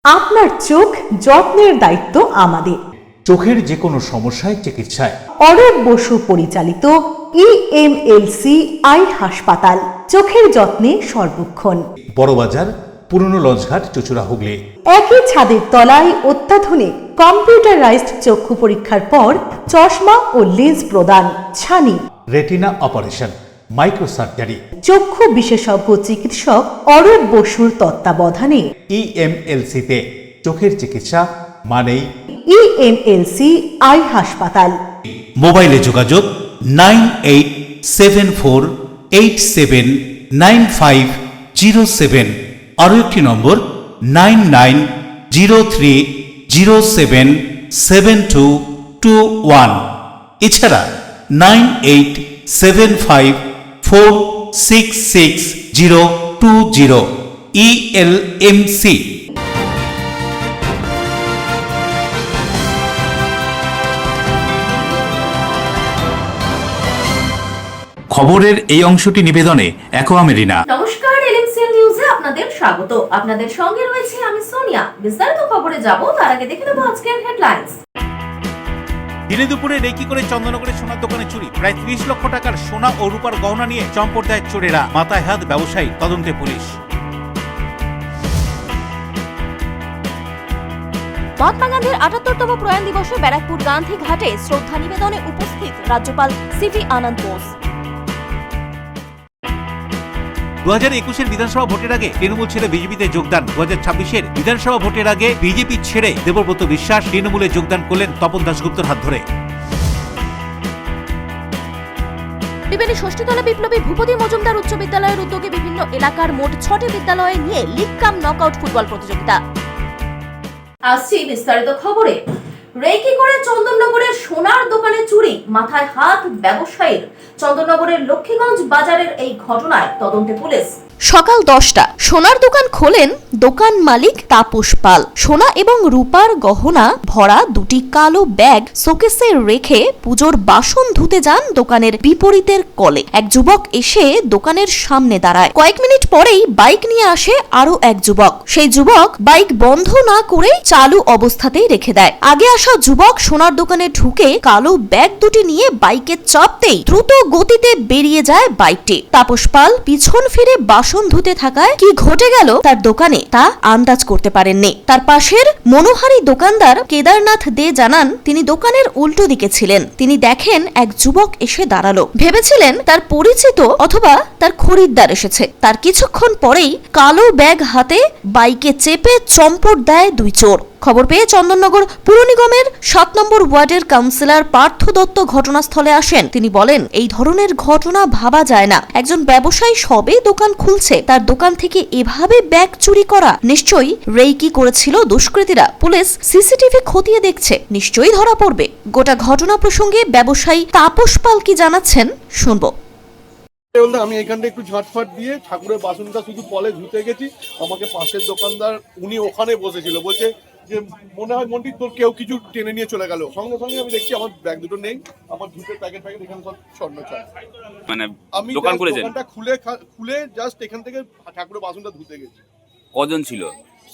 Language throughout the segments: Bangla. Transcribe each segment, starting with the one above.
আপনার চোখ যত্নের দায়িত্ব আমাদের। চোখের যে কোনো সমস্যায় চিকিৎসায় অরূপ বসু পরিচালিত ইএমএলসি আই হাসপাতাল, চোখের যত্নে সর্বক্ষণ। বড়বাজার, পুরনো লঞ্চঘাট, চুচুড়া, হুগলি। একই ছাদের তলায় অত্যাধুনিক কম্পিউটারাইজড চক্ষু পরীক্ষার পর চশমা ও লেন্স প্রদান, ছানি, রেটিনা অপারেশন, মাইক্রো সার্জারি। চক্ষু বিশেষজ্ঞ চিকিৎসক অরূপ বসুর তত্ত্বাবধানে ইএমএলসিতে চোখের চিকিৎসা মানেই ইএমএলসি আই হাসপাতাল। মোবাইলে যোগাযোগ 9874879507, আরও একটি নম্বর 9903077221, এছাড়া 9875466020 ইএলএমসি। খবরের এই অংশটি নিবেদনে অ্যাকোয়া মেরিনা। নমস্কার, এলএমসিএন নিউজে আপনাদের স্বাগত। আপনাদের সঙ্গে রয়েছে আমি সোনিয়া। বিস্তারিত খবরে যাব তার আগে দেখে নেব আজকের হেডলাইন্স। দিনে দুপুরে রেকি করে চন্দননগরের সোনার দোকানে চুরি, প্রায় 30 লক্ষ টাকার সোনা ও রূপার গহনা নিয়ে চম্পট দেয় চোরেরা, মাথায় হাত ব্যবসায়ী, তদন্তে পুলিশ। মহাত্মা গান্ধীর ৭৮তম প্রয়াণ দিবসে ব্যারাকপুর গান্ধী ঘাটে শ্রদ্ধা নিবেদনে উপস্থিত রাজ্যপাল সিভি আনন্দ বোস। 2021-এর বিধানসভা ভোটের আগে তৃণমূল ছেড়ে বিজেপিতে যোগদান। 2026-এর বিধানসভা ভোটের আগে বিজেপি ছেড়ে দেবব্রত বিশ্বাস তৃণমূলে যোগদান করলেন তপন দাশগুপ্তর হাত ধরে। ত্রিবেণী ষষ্ঠীতলা বিপ্লবী ভূপতি মজুমদার উচ্চ বিদ্যালয়ের উদ্যোগে বিভিন্ন এলাকার মোট 6টি বিদ্যালয়ে নিয়ে লিগ কাম নকআউট ফুটবল প্রতিযোগিতা। আসছি বিস্তারিত খবরে। রেকি করে চন্দননগরের সোনার দোকানে চুরি, মাথায় হাত ব্যবসায়ীর। চন্দননগরের লক্ষ্মীগঞ্জ বাজারের এই ঘটনায় তদন্তে পুলিশ। সকাল 10টা সোনার দোকান খোলেন দোকান মালিক তাপস পাল। সোনা এবং রূপার গহনা ভরা দুটি কালো ব্যাগ শোকেসে রেখে পুজোর বাসন ধুতে যান দোকানের বিপরীতের কলে। এক যুবক এসে দোকানের সামনে দাঁড়ায়। কয়েক মিনিট পরেই বাইক নিয়ে আসে আরো এক যুবক। সেই যুবক বাইক বন্ধ না করে চালু অবস্থাতেই রেখে দেয়। আগে আসা যুবক সোনার দোকানে ঢুকে কালো ব্যাগ দুটি নিয়ে বাইকে চাপতেই দ্রুত গতিতে বেরিয়ে যায় বাইকটি। তাপস পাল পিছন ফিরে বাসন ধুতে থাকায় কি ঘটে গেল তার দোকানে তা আন্দাজ করতে পারেননি। তার পাশের মনোহারী দোকানদার কেদারনাথ দে জানান, তিনি দোকানের উল্টো দিকে ছিলেন। তিনি দেখেন এক যুবক এসে দাঁড়ালো, ভেবেছিলেন তার পরিচিত অথবা তার খরিদ্দার এসেছে। তার কিছুক্ষণ পরেই কালো ব্যাগ হাতে বাইকে চেপে চম্পট দেয় দুই চোর। খবর পেয়ে চন্দননগর পুর নিগমের 7 নম্বর ওয়ার্ডের কাউন্সিলর পার্থ দত্ত ঘটনাস্থলে আসেন। তিনি বলেন, এই ধরনের ঘটনা ভাবা যায় না। একজন ব্যবসায়ী সবে দোকান খুলছে, তার দোকান থেকে এভাবে ব্যাগ চুরি করা নিশ্চয়ই রেকি করেছিল দুষ্কৃতীরা। পুলিশ সিসিটিভি খতিয়ে দেখছে, নিশ্চয়ই ধরা পড়বে। গোটা ঘটনা প্রসঙ্গে ব্যবসায়ী তাপস পাল কি জানাচ্ছেন শুনবো। আমি এখানটা একটু ঝাটফাট দিয়ে ঠাকুরের বাসনটা শুধু কলে ধুতে গেছি। আমাকে পাশের দোকানদার উনি ওখানে বসেছিল, বলছে যে মনে হয় মন্টি তোর কেউ কিছু টেনে নিয়ে চলে গেল। সঙ্গে সঙ্গে আমি দেখছি আমার ব্যাগ দুটো নেই, আমার জুটের প্যাকেট এখানে সব স্বর্ণ ছাড়া। মানে আমি দোকানটা খুলে জাস্ট এখান থেকে ঠাকুরের বাসনটা ধুতে গেছি। কজন ছিল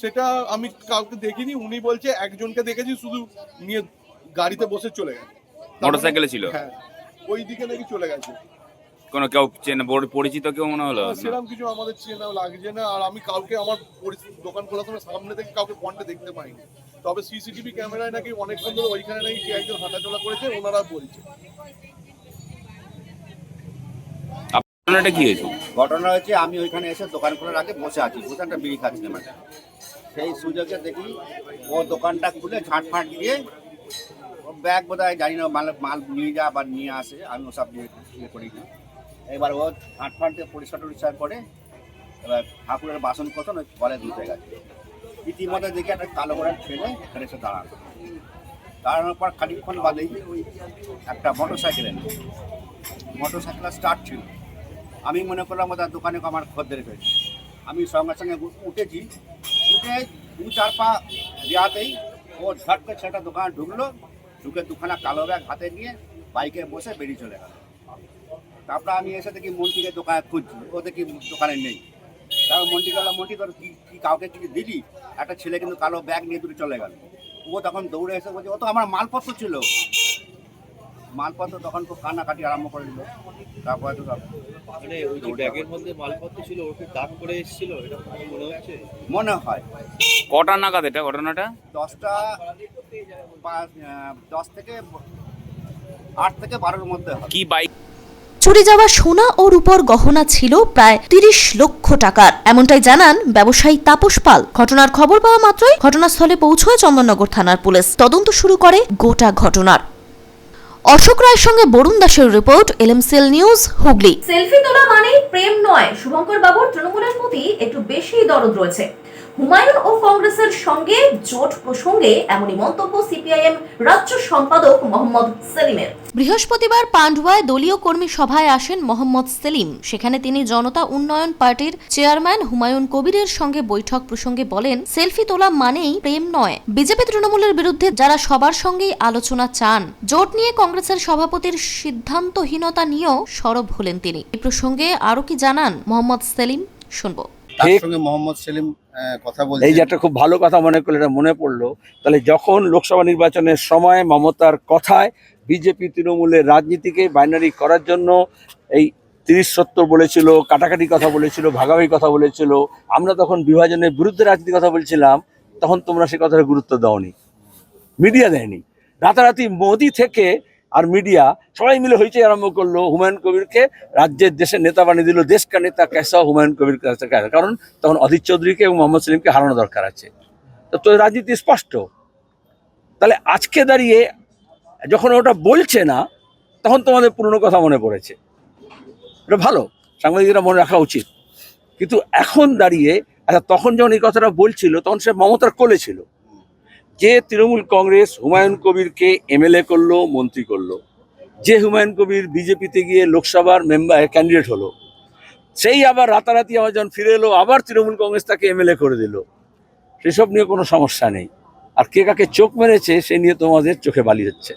সেটা আমি কাউকে দেখিনি। উনি বলছে একজনকে দেখেছি, শুধু নিয়ে গাড়িতে বসে চলে গেছে। মোটরসাইকেলে ছিল? হ্যাঁ, ওই দিকে নাকি চলে গেছে। কোনো কেউ পরিচিত কেউ মনে হলো? সেরকম কিছু আমাদের চেনা লাগছে না। আর আমি কাউকে আমার দোকান খোলার সময় সামনে থেকে কাউকে পয়েন্টে দেখতে পাইনি। তবে সিসিটিভি ক্যামেরায় নাকি অনেকক্ষণ ধরে ওইখানে নাকি কে একজন হাঁটাচলা করেছে, ওনারা বলছে। ঘটনাটা কি হয়েছে? ঘটনা হচ্ছে আমি ওইখানে এসে দোকান খোলার আগে বসে আছি, দোকানটা বিড়ি খাচ্ছিলাম। সেই সুযোগে দেখি ও দোকানটা খুলে ঝাঁটফাট দিয়ে ব্যাগ বোধহয় জানি না মাল নিয়ে যা বা নিয়ে আসে, আমি ওসব ইয়ে করি না। এবার ও ঝাঁটফাট দিয়ে পরিষ্কার করে এবার ঠাকুরের বাসন কোথাও ওই ঘরে ধুতে গেছে। ইতিমধ্যে দেখি একটা কালো ঘোড়ার ছেলে এখানে এসে দাঁড়ানোর পর খানিকক্ষণ বাদেই একটা মোটরসাইকেল স্টার্ট ছিল। আমি মনে করলাম ওদের দোকানে আমার খদ্দের হয়েছে। আমি সঙ্গে সঙ্গে উঠে 2-4 পা দেওয়াতেই ও ঝট করে ছেলেটা দোকানে ঢুকে দুখানা কালো ব্যাগ হাতে নিয়ে বাইকে বসে বেরিয়ে চলে গেল। তারপরে আমি এসে দেখি মন্ত্রীকে দোকানে খুঁজছি, ও দেখি দোকানে নেই। তারপর মন্টি তোর কি কাউকে কিছু দিলি? একটা ছেলে কিন্তু কালো ব্যাগ নিয়ে দূরে চলে গেল। ও তখন দৌড়ে এসে বলছে ও তো আমার মালপত্র ছিল, মালপত্র। তখন খুব কান্নাকাটি আরম্ভ করে দিল। তারপরে তো মানে ওই যে ব্যাগের মধ্যে মালপত্র ছিল, ওকে দাগ করে এসেছিল, এটা মনে হচ্ছে। মনে হয়। কটা নাগাদ এটা ঘটনাটা? 10 থেকে 8 থেকে 12-এর মধ্যে হবে। কি বাইক? চুরি যাওয়া সোনা ও রূপর গহনা ছিল প্রায় 30 লক্ষ টাকার, এমনটাই জানান ব্যবসায়ী তাপস পাল। ঘটনার খবর পাওয়া মাত্রই ঘটনাস্থলে পৌঁছয় চন্দননগর থানার পুলিশ। তদন্ত শুরু করে গোটা ঘটনার। অশোক রায়ের সঙ্গে বরুণ দাসের রিপোর্ট, এলএমসিএল নিউজ, হুগলি। সেলফি তোলা মানেই প্রেম নয়, শুভঙ্কর বাবুর তৃণমূলের প্রতি একটু বেশি দরদ রয়েছে। হুমায়ুন ও কংগ্রেসের সঙ্গে জোট প্রসঙ্গে এমনই মন্তব্য সিপিআইএম রাজ্য সম্পাদক মোহাম্মদ সেলিমের। বৃহস্পতিবার পান্ডুয়ায় দলীয় কর্মী সভায় আসেন মোহাম্মদ সেলিম। সেখানে তিনি জনতা উন্নয়ন পার্টির চেয়ারম্যান হুমায়ুন কবিরের সঙ্গে বৈঠক প্রসঙ্গে বলেন, সেলফি তোলা মানেই প্রেম নয়। বিজেপি তৃণমূলের বিরুদ্ধে যারা সবার সঙ্গেই আলোচনা চান, জোট নিয়ে কংগ্রেসের সভাপতির সিদ্ধান্তহীনতা নিয়েও সরব হলেন তিনি। এই প্রসঙ্গে আরো কি জানান মোহাম্মদ সেলিম, শুনবো। তার সঙ্গে মোহাম্মদ সেলিম কথা বলছেন। এই যে একটা খুব ভালো কথা মনে করলে, এটা মনে পড়লো। তাহলে যখন লোকসভা নির্বাচনের সময় মমতার কথায় বিজেপি তৃণমূলের রাজনীতিকে বাইনারি করার জন্য এই 30-70 বলেছিল, কাটাকাটি কথা বলেছিল, ভাগাভাগি কথা বলেছিল, আমরা তখন বিভাজনের বিরুদ্ধে রাজনীতির কথা বলছিলাম, তখন তোমরা সে কথাটা গুরুত্ব দাওনি, মিডিয়া দেয়নি। রাতারাতি মোদি থেকে আর মিডিয়া সবাই মিলে হইচই আরম্ভ করলো, হুমায়ুন কবিরকে রাজ্যের দেশের নেতা বানিয়ে দিল। দেশ কা নেতা কেসা হুমায়ুন কবির, কারণ তখন অধীর চৌধুরীকে এবং মোহাম্মদ সেলিমকে হারানো দরকার আছে। তো রাজনীতি স্পষ্ট। তাহলে আজকে দাঁড়িয়ে যখন ওটা বলছে না, তখন তোমাদের পুরনো কথা মনে পড়েছে। এটা ভালো, সাংবাদিকরা মনে রাখা উচিত। কিন্তু এখন দাঁড়িয়ে, আচ্ছা তখন যখন এই কথাটা বলছিল, তখন সে মমতার কোলে ছিল। যে তৃণমূল কংগ্রেস হুমায়ুন কবিরকে এমএলএ করলো, মন্ত্রী করলো, যে হুমায়ুন কবির বিজেপিতে গিয়ে লোকসভার মেম্বার ক্যান্ডিডেট হলো, সেই আবার রাতারাতি আবার যখন ফিরে এলো, আবার তৃণমূল কংগ্রেস তাকে এমএলএ করে দিল। সেসব নিয়ে কোনো সমস্যা নেই। আর কে কাকে চোখ মেরেছে সে নিয়ে তোমাদের চোখে বালি হচ্ছে।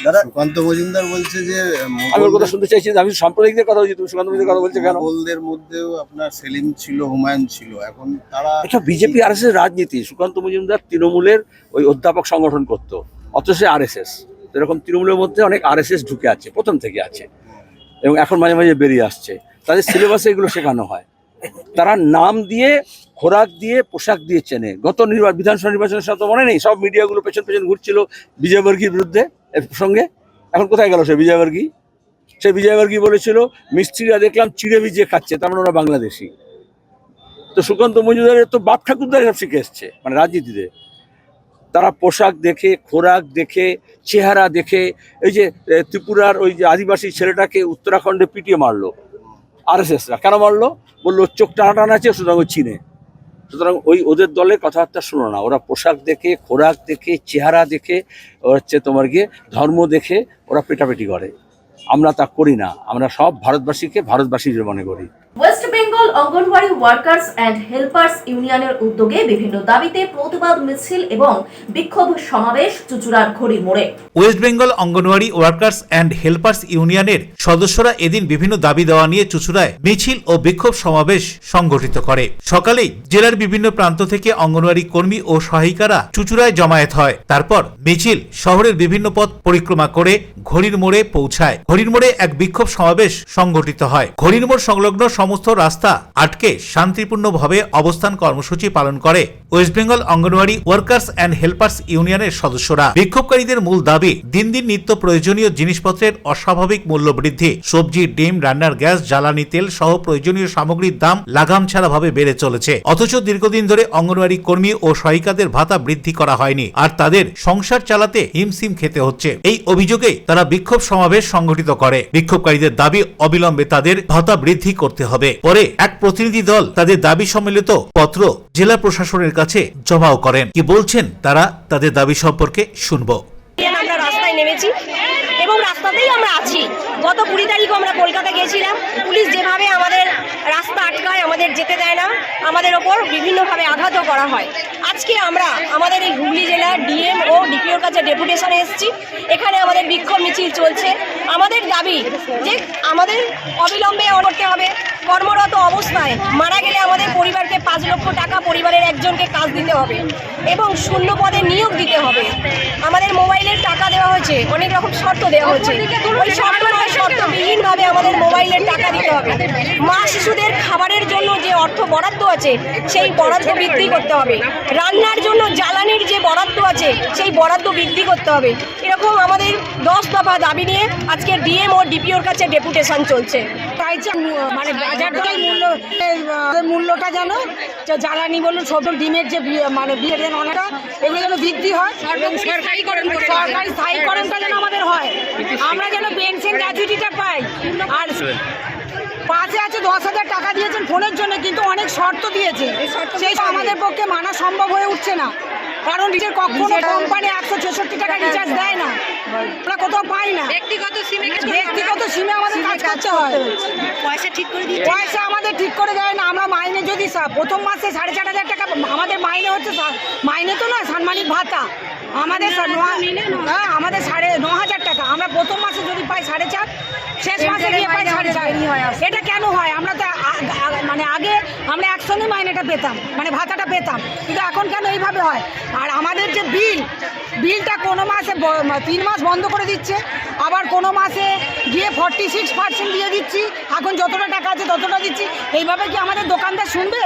দাদা, সুকান্ত মজুমদার বলছে যে আমি ওর কথা শুনতে চাইছি। আমি সাম্প্রদায়িকদের কথা বলছি, তুমি সুকান্ত মজুমদার কথা বলছে কেন? মোগলদের মধ্যেও আপনার সেলিম ছিল, হুমায়ুন ছিল, এখন তারা এটা বিজেপি আরএসএস রাজনীতি। সুকান্ত মজুমদার তৃণমূলের ওই অধ্যাপক সংগঠন করতো, অথচ আরএসএস। এরকম তৃণমূলের মধ্যে অনেক আরএসএস ঢুকে আছে, প্রথম থেকে আছে, এবং এখন মাঝে মাঝে বেরিয়ে আসছে। তাদের সিলেবাসে এগুলো শেখানো হয়। তারা নাম দিয়ে, খোরাক দিয়ে, পোশাক দিয়ে চেনে। গত বিধানসভা নির্বাচনের সাথে মনে নেই, সব মিডিয়াগুলো পেছন পেছন ঘুরছিল বিজয়বর্গীর বিরুদ্ধে এর প্রসঙ্গে। এখন কোথায় গেল সে বিজয়বর্গী? সে বিজয়বর্গী বলেছিল মিস্ত্রিরা দেখলাম চিড়ে ভিজিয়ে খাচ্ছে, তার মানে ওরা বাংলাদেশি। তো সুকান্ত মজুমদারের তো বাপ ঠাকুরদার সব শিখে এসছে, মানে রাজনীতিতে। তারা পোশাক দেখে, খোরাক দেখে, চেহারা দেখে। এই যে ত্রিপুরার ওই যে আদিবাসী ছেলেটাকে উত্তরাখণ্ডে পিটিয়ে মারলো আরএসএসরা, কেন মারলো? বললো চোখ টানা আছে, সুতরাং চিনে। সুতরাং ওদের দলের কথাবার্তা শুনো না। ওরা পোশাক দেখে, খোরাক দেখে, চেহারা দেখে, হচ্ছে তোমার গিয়ে ধর্ম দেখে ওরা পেটাপেটি করে। আমরা তা করি না। আমরা সব ভারতবাসীকে ভারতবাসী মনে করি। West Bengal anganwadi workers and helpers ইউনিয়নের উদ্যোগে বিভিন্ন দাবিতে প্রতিবাদ মিছিল এবং বিক্ষোভ সমাবেশ চুঁচুড়ার ঘড়ির মোড়ে। West Bengal anganwadi workers and helpers ইউনিয়নের সদস্যরা এদিন বিভিন্ন দাবি দেওয়া নিয়ে চুঁচুড়ায় মিছিল ও বিক্ষোভ সমাবেশ সংগঠিত করে। সকালেই জেলার বিভিন্ন প্রান্ত থেকে অঙ্গনওয়াড়ি কর্মী ও সহায়িকারা চুঁচুড়ায় জমায়েত হয়। তারপর মিছিল শহরের বিভিন্ন পথ পরিক্রমা করে ঘড়ির মোড়ে পৌঁছায়। ঘড়ির মোড়ে এক বিক্ষোভ সমাবেশ সংগঠিত হয়। ঘড়ির মোড় সংলগ্ন সমস্ত রাস্তা আটকে শান্তিপূর্ণভাবে অবস্থান কর্মসূচি পালন করে West Bengal anganwadi workers and helpers ইউনিয়নের সদস্যরা। বিক্ষোভকারীদের মূল দাবি দিন দিন নিত্য প্রয়োজনীয় জিনিসপত্রের অস্বাভাবিক মূল্য বৃদ্ধি। সবজি, ডিম, রান্নার গ্যাস, জ্বালানি তেল সহ প্রয়োজনীয় সামগ্রীর দাম লাগাম ছাড়া ভাবে বেড়ে চলেছে। অথচ দীর্ঘদিন ধরে অঙ্গনওয়াড়ি কর্মী ও সহায়িকাদের ভাতা বৃদ্ধি করা হয়নি, আর তাদের সংসার চালাতে হিমশিম খেতে হচ্ছে। এই অভিযোগে তারা বিক্ষোভ সমাবেশ সংগঠিত করে। বিক্ষোভকারীদের দাবি অবিলম্বে তাদের ভাতা বৃদ্ধি করতে হবে। পরে এক প্রতিনিধি দল তাদের দাবি সম্মিলিত পত্র জেলা প্রশাসনের কাছে জমাও করেন। কি বলছেন তারা তাদের দাবি সম্পর্কে শুনবো। আমরা রাস্তায় নেমেছি এবং রাস্তাতেই আমরা আছি। গত 20 তারিখও আমরা কলকাতা গিয়েছিলাম। পুলিশ যেভাবে আমাদের রাস্তা আটকায়, আমাদের যেতে দেয় না, আমাদের ওপর বিভিন্নভাবে আঘাতও করা হয়। আজকে আমরা আমাদের এই হুগলি জেলার ডিএম ও ডিপিওর কাছে ডেপুটেশনে এসেছি। এখানে আমাদের বিক্ষোভ মিছিল চলছে। আমাদের দাবি যে আমাদের অবিলম্বে করতে হবে কর্মরত অবস্থায় মারা গেলে আমাদের পরিবারকে 5 লক্ষ টাকা পরিবারের একজনকে কাজ দিতে হবে এবং শূন্য পদে নিয়োগ দিতে হবে। আমাদের মোবাইলের টাকা দেওয়া হয়েছে, অনেক রকম শর্ত দেওয়া হয়েছে, ওই শর্তবিহীনভাবে আমাদের মোবাইলের টাকা দিতে হবে। মা শিশুদের খাবারের জন্য যে অর্থ বরাদ্দ আছে সেই বরাদ্দ বৃদ্ধি করতে হবে। রান্নার জন্য জ্বালানির যে বরাদ্দ আছে সেই বরাদ্দ বৃদ্ধি করতে হবে। এরকম আমাদের 10 দফা দাবি নিয়ে আজকে ডিএম ও ডিপিওর কাছে ডেপুটেশন চলছে। মানে বাজার দরের মূল্যটা যেন জ্বালানি বলুন, সব ডিমের যে মানে বিয়ের অনেকটা এগুলো যেন বৃদ্ধি হয়, সরকারি স্থায়ীকরণটা যেন আমাদের হয়, আমরা যেন পেনশন গ্র্যাচুইটিটা পাই। আর পাশে আছে 10,000 টাকা দিয়েছেন ফোনের জন্য, কিন্তু অনেক শর্ত দিয়েছে, সেই আমাদের পক্ষে মানা সম্ভব হয়ে উঠছে না। কারণ রিচার্জ কখনো কোম্পানি 166 টাকা রিচার্জ দেয় না, আমরা কোথাও পাই না। ব্যক্তিগত সিমে আমাদের কাজ করতে হয়, পয়সা আমাদের ঠিক করে দেয় না। আমরা মাইনে যদি প্রথম মাসে 4,500 টাকা আমাদের মাইনে হচ্ছে, মাইনে তো না সাম্মানিক ভাতা আমাদের আমাদের 9,500 টাকা, আমরা প্রথম মাসে যদি পাই 4.5, শেষ মাসে গিয়ে পাই 4.5। এটা কেন হয়? আমরা তো মানে আগে আমরা একসঙ্গে মাইনেটা পেতাম, মানে ভাতাটা পেতাম, কিন্তু এখন কেন এইভাবে হয়? আর আমাদের যে বিলটা কোনো মাসে 3 মাস বন্ধ করে দিচ্ছে, আবার কোনো মাসে গিয়ে 46% দিয়ে দিচ্ছি, এখন যতটা টাকা আছে ততটা দিচ্ছি। এইভাবে কি আমাদের দোকানদার শুনবে?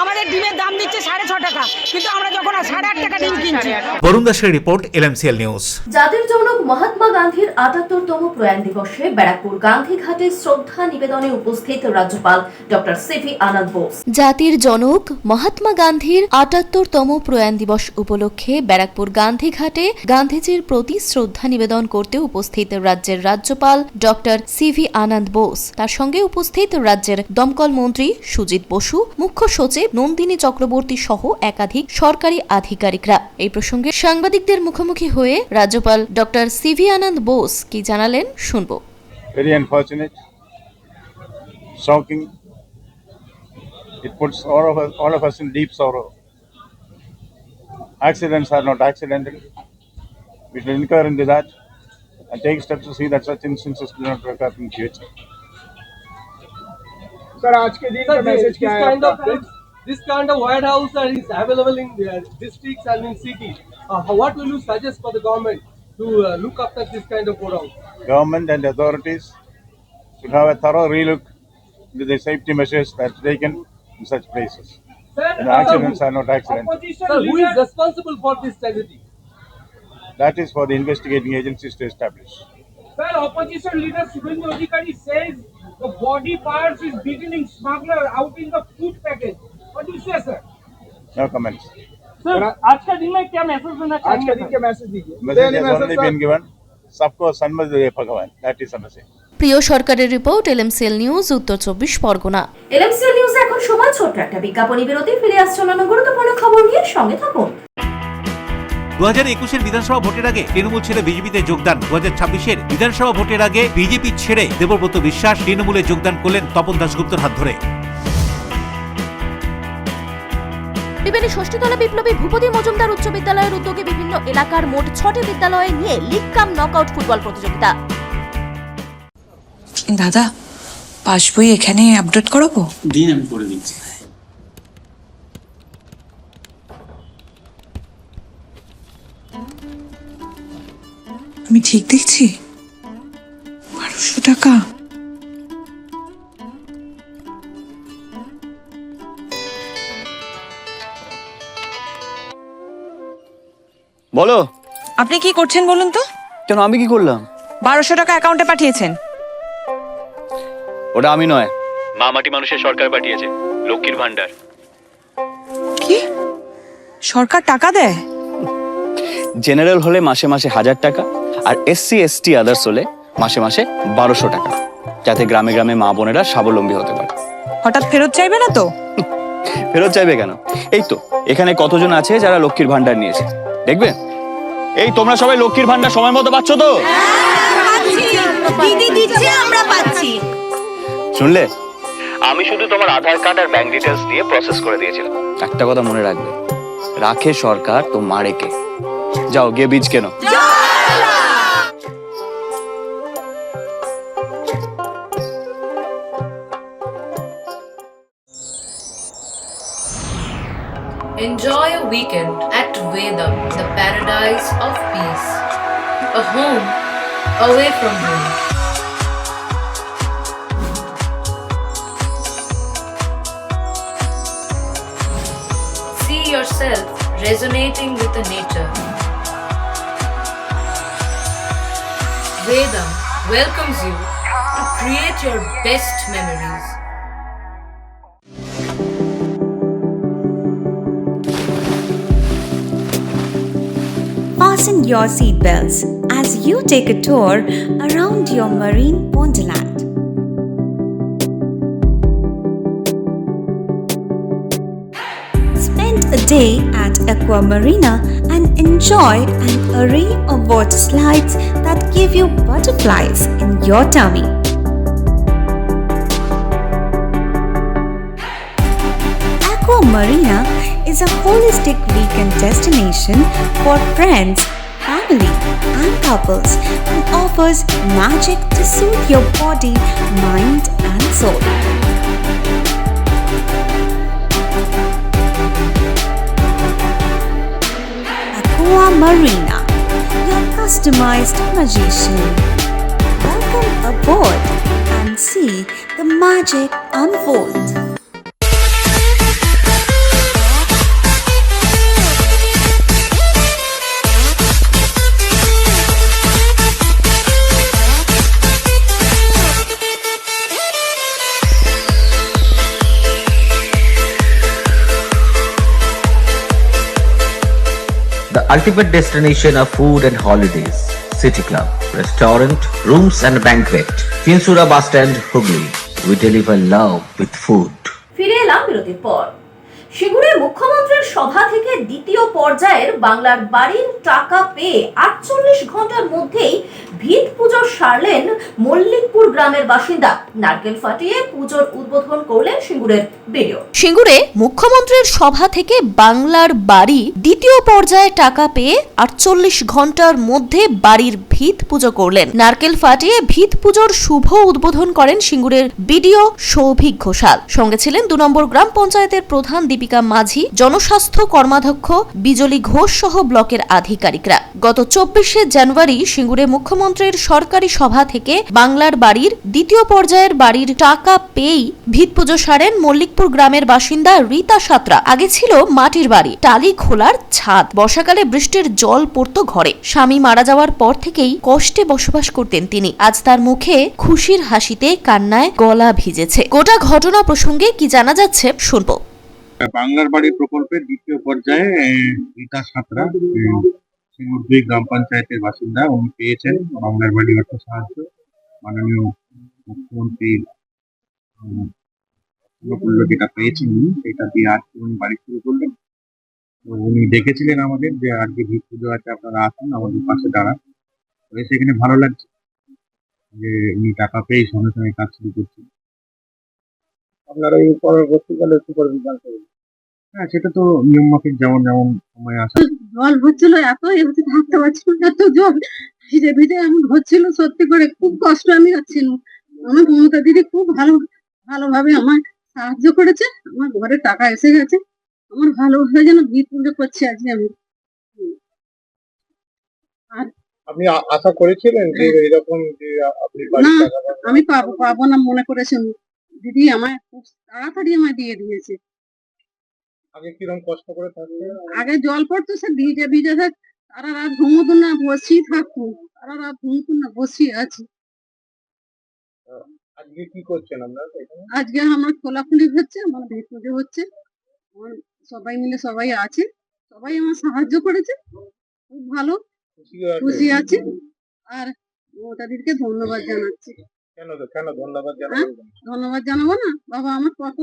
আমাদের ডিমের দাম দিচ্ছে 6.5 টাকা, কিন্তু আমরা যখন 8.5 টাকা ডিম কিনছি। বরুণ দাসের রিপোর্ট, LMCL নিউজ। জাতির জনক মহাত্মা গান্ধীর ৭৮তম প্রয়াণ দিবসে ব্যারাকপুর গান্ধীঘাটে শ্রদ্ধা নিবেদনে উপস্থিত রাজ্যপাল ডক্টর সিভি আনন্দ বোস। জাতির জনক মহাত্মা গান্ধীর ৭৮তম প্রয়াণ দিবস উপলক্ষে ব্যারাকপুর গান্ধীঘাটে গান্ধীজির প্রতি শ্রদ্ধা নিবেদন করতে উপস্থিত রাজ্যের রাজ্যপাল ডক্টর সিভি আনন্দ বোস, তার সঙ্গে উপস্থিত রাজ্যের দমকল মন্ত্রী সুজিত বসু, মুখ্য সচিব নন্দিনী চক্রবর্তী সহ একাধিক সরকারি আধিকারিকরা। এই প্রসঙ্গে সাংবাদিকদের মুখোমুখি হয়ে রাজ্যপাল ডক্টর সিভি আনন্দ বোস কি জানালেন শুনবো। Very unfortunate, shocking. It puts all of us in deep sorrow. Accidents are not accidental. We should incur into that and take steps to see that such instances do not occur in future. Sir, आज के दिन का मैसेज क्या है आपका? This kind of warehouse is available in districts and in cities. What will you suggest for the government to look after this kind of warehouse? Government and authorities should have a thorough relook into the safety measures that are taken in such places. Sir, accidents are not accidental. Sir, who is responsible for this tragedy? That is for the investigating agencies to establish. Sir, opposition leader Subhendu Adhikari says the body parts is beginning smuggler out in the food package. What do you say, sir? No comments. Sir, आज का दिन में क्या मैसेज देना चाहिए? आज का दिन क्या मैसेज दीजिए? Message has already been given. सबको सन्मत दे भगवान. That is the message. প্রিয় সরকারের রিপোর্ট, LMCL নিউজ, উত্তর 24 পরগনা। LMCL নিউজ এখন সময় ছোট্ট একটা বিজ্ঞাপনী বিরতি, ফিরে আসছে অন্যান্য গুরুত্বপূর্ণ খবর নিয়ে, সঙ্গে থাকুন। 2021-এর বিধানসভা ভোটের আগে তৃণমূল ছেড়ে বিজেপিতে যোগদান। 2026-এর বিধানসভা ভোটের আগে বিজেপি ছেড়ে দেবব্রত বিশ্বাস তৃণমূলে যোগদান করলেন তপন দাশগুপ্তর হাত ধরে। ত্রিবেণী ষষ্ঠীতলা বিপ্লবী ভূপতি মজুমদার উচ্চ বিদ্যালয়ের উদ্যোগে বিভিন্ন এলাকার মোট 6টি বিদ্যালয়ে নিয়ে লিগ কাম নকআউট ফুটবল প্রতিযোগিতা। দাদা, পাসবই এখানে আপডেট করাবো? দিন, আমি করে দিচ্ছি। আমি ঠিক দেখছি? 1200 টাকা। বলো, আপনি কি করছেন বলুন তো? কেন, আমি কি করলাম? 1200 টাকা অ্যাকাউন্টে পাঠিয়েছেন। ওটা আমি নয়, মা মাটি মানুষের সরকার পাঠিয়েছে, লক্ষ্মীর ভান্ডার। কি? সরকার টাকা দেয়? জেনারেল হলে মাসে মাসে 1000 টাকা, আর SC ST আদার্স হলে মাসে মাসে 1200 টাকা, যাতে গ্রামে গ্রামে মা বোনেরা স্বাবলম্বী হতে পারে। হঠাৎ ফেরত চাইবে না তো? ফেরত চাইবে কেন? এই তো এখানে কতজন আছে যারা লক্ষ্মীর ভান্ডার নিয়েছে, দেখবে। এই তোমরা সবাই লক্ষ্মীর ভান্ডার সময় মতো পাচ্ছ তো? দিদি দিচ্ছে, আমরা পাচ্ছি। শুনলে, আমি শুধু তোমার আধার কার্ড আর ব্যাংক ডিটেইলস দিয়ে প্রসেস করে দিয়েছিলাম। একটা কথা মনে রাখবে, রাখে সরকার তো মারে কে। যাও গিয়ে বীজ কেনো। Enjoy a weekend at Vedam, the paradise of peace. A home away from home. See yourself resonating with the nature. Vedam welcomes you to create your best memories. Fasten your seatbelts as you take a tour around your marine wonderland. Spend a day at Aqua Marina and enjoy an array of water slides that give you butterflies in your tummy. Aqua Marina is a holistic weekend destination for friends, family, and couples and offers magic to soothe your body, mind, and soul. Aqua Marina, your customized magician. Welcome aboard and see the magic unfold. The ultimate destination of food and holidays. City Club, restaurant, rooms and banquet. Finsura Bus Stand, Hooghly. We deliver love with food. ফিরে এলাম বিরতির পর। সিঙ্গুরে মুখ্যমন্ত্রীর সভা থেকে দ্বিতীয় পর্যায়ের বাংলার বাড়ির টাকা পেয়ে 48 ঘন্টার মধ্যেই ভিত পুজো সারলেন মল্লিকপুর গ্রামের বাসিন্দা। নারকেল ফাটিয়ে পুজোর উদ্বোধন করলেন সিঙ্গুরের বিডিও। সিঙ্গুরে মুখ্যমন্ত্রীর সভা থেকে বাংলার বাড়ি দ্বিতীয় পর্যায়ে টাকা পেয়ে 48 ঘন্টার মধ্যে বাড়ির ভিত পুজো করলেন। নারকেল ফাটিয়ে ভিত পুজোর শুভ উদ্বোধন করেন সিঙ্গুরের বিডিও সৌভিক ঘোষাল। সঙ্গে ছিলেন 2 নম্বর গ্রাম পঞ্চায়েতের প্রধান দীপিকা মাঝি, জনস্বাস্থ্য কর্মাধ্যক্ষ বিজলি ঘোষ সহ ব্লকের আধিকারিকরা। গত 24শে জানুয়ারি সিঙ্গুরে মুখ্যমন্ত্রীর সরকারি সভা থেকে বাংলার বাড়ির দ্বিতীয় পর্যায়ের বাড়ির টাকা পেয়েই ভিত পুজো সারেন মল্লিকপুর গ্রামের বাসিন্দা রীতা সাঁতরা। আগে ছিল মাটির বাড়ি, টালি খোলার ছাদ, বর্ষাকালে বৃষ্টির জল পড়তো ঘরে। স্বামী মারা যাওয়ার পর থেকেই কষ্টে বসবাস করতেন তিনি। আজ তার মুখে খুশির হাসিতে কান্নায় গলা ভিজেছে। গোটা ঘটনা প্রসঙ্গে কি জানা যাচ্ছে শুনবো। বাংলার বাড়ি প্রকল্পের দ্বিতীয় পর্যায়ে রীতা সাঁতরা সিঙ্গুর 2 গ্রাম পঞ্চায়েতের বাসিন্দা, উনি পেয়েছেন বাংলার বাড়ি অর্থ সাহায্য মাননীয় মুখ্যমন্ত্রীর অনুকূল্য যেটা পেয়েছেন উনি, সেটা দিয়ে আজকে উনি বাড়ি শুরু করলেন। তো উনি ডেকেছিলেন আমাদের যে আজকে ভিত পুজো আছে, আপনারা আসুন আমাদের পাশে দাঁড়ান। তো সেখানে ভালো লাগছে যে উনি টাকা পেয়ে সঙ্গে সঙ্গে কাজ শুরু করছেন। আপনারা এই পরবর্তীকালে সুপারভিশন করবেন? হ্যাঁ, সেটা তো নিয়ম মাফিক যেমন যেমন সময় আসে। জল হচ্ছিল, এত এমনি থাকতে পারছিল না, এত জল ভিজে ভিজে এমন হচ্ছিল, সত্যি করে খুব কষ্ট আমি হচ্ছিল। আমার মমতা দিদি খুব ভালোভাবে আমার সাহায্য করেছে। আমার ঘরে টাকা এসে গেছে, আমার ভালোভাবে যেন ভিত পুজো করছি আজকে আমি। আর আপনি আশা করেছিলেন যে এরকম যে আপনি না, আমি পাবো না মনে করেছেন দিদি, আমায় খুব তাড়াতাড়ি আমায় দিয়ে দিয়েছে। আগে কিরকম কষ্ট করে থাকতেন? আগে জল পড়তো, সে ভিজে ভিজে থাক, সারা রাত ঘুমোতো না, বসেই থাকতো, সারা রাত ঘুমোতো না, বসেই আছি। আজকে কি করছেন আপনারা এখানে? আজকে আমার খোলাখুলি হচ্ছে, আমার ভিত পুজো হচ্ছে, আমার সবাই মিলে সবাই আছে, সবাই আমার সাহায্য করেছে, খুব ভালো খুশি আছে। আর মমতাদিকে ধন্যবাদ জানাচ্ছি। কেন ধন্যবাদ জানাবো? ধন্যবাদ জানাবো না বাবা, আমার কত।